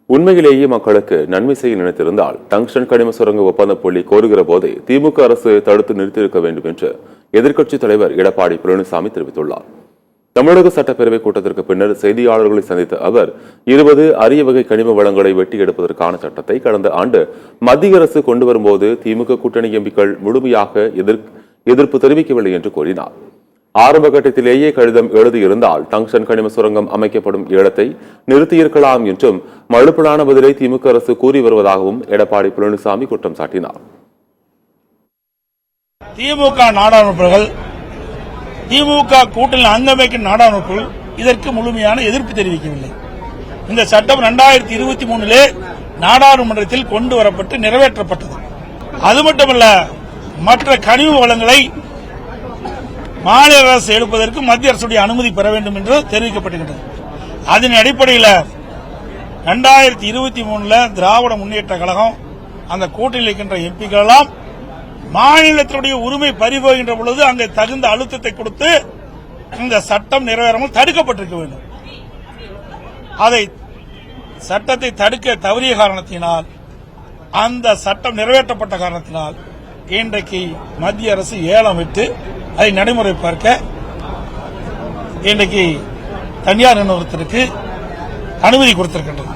உண்மையிலேயே மக்களுக்கு நன்மை செய்ய நினைத்திருந்தால் டங்ஸ்டன் கனிம சுரங்க ஒப்பந்த புள்ளி கோருகிற போதே திமுக அரசு தடுத்து நிறுத்தியிருக்க வேண்டும் என்று எதிர்க்கட்சித் தலைவர் எடப்பாடி பழனிசாமி தெரிவித்துள்ளார். தமிழக சட்டப்பேரவை கூட்டத்திற்கு பின்னர் செய்தியாளர்களை சந்தித்த அவர் 20 அரிய வகை கனிம வளங்களை வெட்டி எடுப்பதற்கான சட்டத்தை கடந்த ஆண்டு மத்திய அரசு கொண்டு வரும்போது திமுக கூட்டணி எம்பிக்கள் முழுமையாக எதிர்ப்பு தெரிவிக்கவில்லை என்று கூறினார். ஆரம்ப கட்டத்திலேயே கடிதம் எழுதியிருந்தால் டங்ஸ்டன் கனிம சுரங்கம் அமைக்கப்படும் ஏலத்தை நிறுத்தியிருக்கலாம் என்றும் மழுப்பலான பதிலை திமுக அரசு கூறி வருவதாகவும் எடப்பாடி பழனிசாமி குற்றம் சாட்டினார். திமுக நாடாளுமன்றங்கள் திமுக கூட்டணி அங்கமைக்கும் நாடாளுமன்றங்கள் இதற்கு முழுமையான எதிர்ப்பு தெரிவிக்கவில்லை. இந்த சட்டம் 2023 நாடாளுமன்றத்தில் கொண்டு வரப்பட்டு நிறைவேற்றப்பட்டது. அது மட்டுமல்ல, மற்ற கனிம வளங்களை மாநில அரசு எடுப்பதற்கு மத்திய அரசுடைய அனுமதி பெற வேண்டும் என்று தெரிவிக்கப்பட்டிருக்கிறது. அதன் அடிப்படையில் 2023 திராவிட முன்னேற்ற கழகம் அந்த கூட்டணியில் இருக்கின்ற எம்பிக்கள் எல்லாம் மாநிலத்தினுடைய உரிமை பறிபோகின்ற பொழுது அங்கே தகுந்த அழுத்தத்தை கொடுத்து இந்த சட்டம் நிறைவேறாமல் தடுக்கப்பட்டிருக்க வேண்டும். அதை சட்டத்தை தடுக்க தவறிய காரணத்தினால், அந்த சட்டம் நிறைவேற்றப்பட்ட காரணத்தினால் இன்றைக்கு மத்திய அரசு ஏலம் விட்டு அதை நடைமுறை பார்க்க இன்றைக்கு தனியார் நிறுவனத்திற்கு அனுமதி கொடுத்திருக்கின்றது.